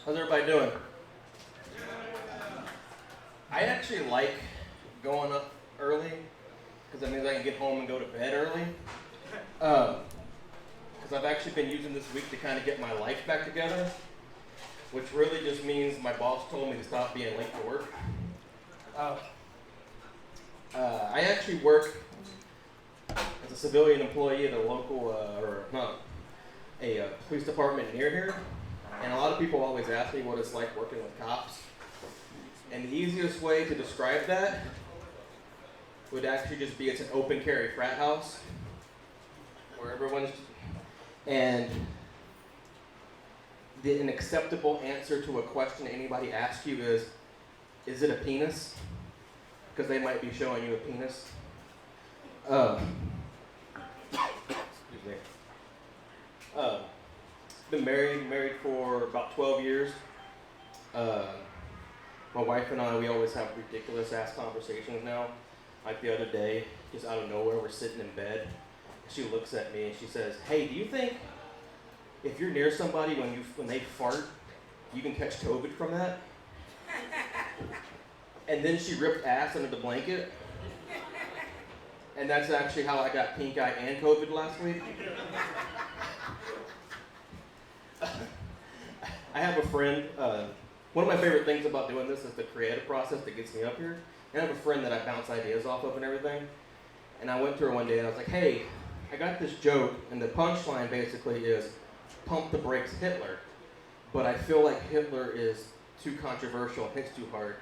How's everybody doing? I actually like going up early because that means I can get home and go to bed early. Because I've actually been using this week to kind of get my life back together, which really just means my boss told me to stop being late to work. Uh, I actually work as a civilian employee at a local, police department near here. And a lot of people always ask me what it's like working with cops. And the easiest way to describe that would actually just be it's an open carry frat house where everyone's, and an acceptable answer to a question anybody asks you is it a penis? Because they might be showing you a penis. Excuse me. Been married for about 12 years. My wife and I, we always have ridiculous ass conversations now. Like the other day, just out of nowhere, we're sitting in bed. She looks at me and she says, "Hey, do you think if you're near somebody when they fart, you can catch COVID from that?" And then she ripped ass under the blanket. And that's actually how I got pink eye and COVID last week. I have a friend, one of my favorite things about doing this is the creative process that gets me up here. And I have a friend that I bounce ideas off of and everything. And I went to her one day and I was like, "Hey, I got this joke, and the punchline basically is, pump the brakes Hitler. But I feel like Hitler is too controversial and hits too hard."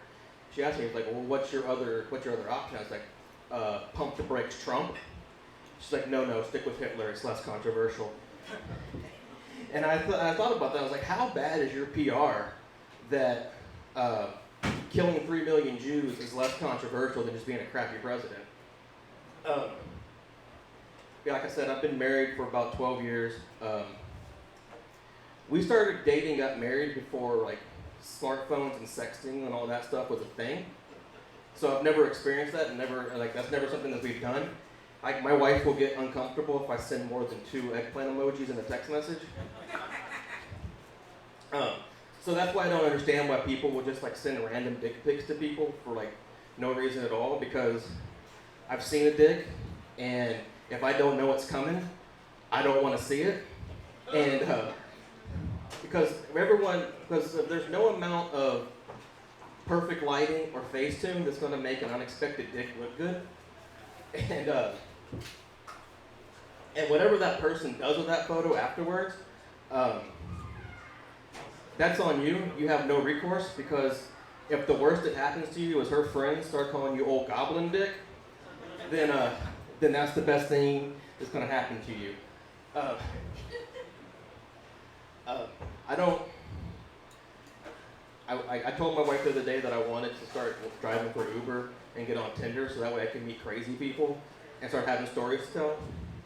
She asked me, "Like, well, what's your other option?" I was like, "Pump the brakes Trump." She's like, no, stick with Hitler, it's less controversial." And I thought about that. I was like, how bad is your PR that killing 3 million Jews is less controversial than just being a crappy president? Like I said, I've been married for about 12 years. We started dating, got married before like smartphones and sexting and all that stuff was a thing. So I've never experienced that, and that's never something that we've done. Like, my wife will get uncomfortable if I send more than 2 eggplant emojis in a text message. So that's why I don't understand why people will just like send random dick pics to people for like no reason at all, because I've seen a dick, and if I don't know it's coming, I don't want to see it. And because there's no amount of perfect lighting or Facetune that's going to make an unexpected dick look good. And whatever that person does with that photo afterwards, that's on you. You have no recourse, because if the worst that happens to you is her friends start calling you old goblin dick, then that's the best thing that's going to happen to you. I told my wife the other day that I wanted to start driving for Uber and get on Tinder so that way I can meet crazy people and start having stories to tell.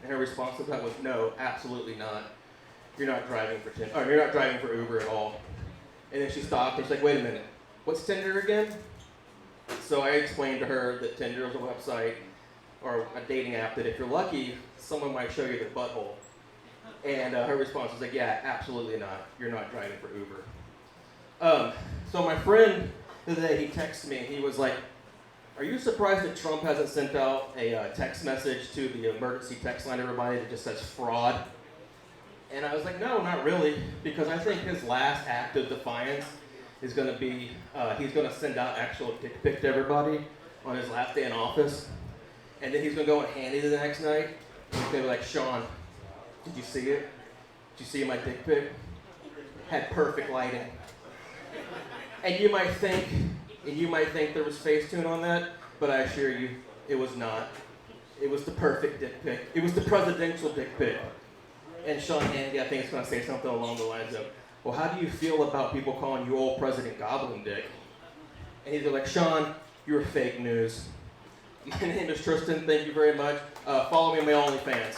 And her response to that was, "No, absolutely not. You're not driving for Tinder, or you're not driving for Uber at all." And then she stopped and she's like, "Wait a minute, what's Tinder again?" So I explained to her that Tinder is a website or a dating app that if you're lucky, someone might show you their butthole. And her response was like, "Yeah, absolutely not. You're not driving for Uber." So my friend today, he texted me and he was like, "Are you surprised that Trump hasn't sent out a text message to the emergency text line everybody that just says fraud?" And I was like, "No, not really, because I think his last act of defiance is going to be, he's going to send out actual dick pic to everybody on his last day in office. And then he's going to go and hand it the next night. And he's going to be like, 'Sean, did you see it? Did you see my dick pic? Had perfect lighting.'" And you might think there was Facetune on that, but I assure you, it was not. It was the perfect dick pic. It was the presidential dick pic. And Sean Hannity, I think, is going to say something along the lines of, "Well, how do you feel about people calling you old President Goblin Dick?" And he's like, "Sean, you're fake news." My name is Tristan. Thank you very much. Follow me on my OnlyFans.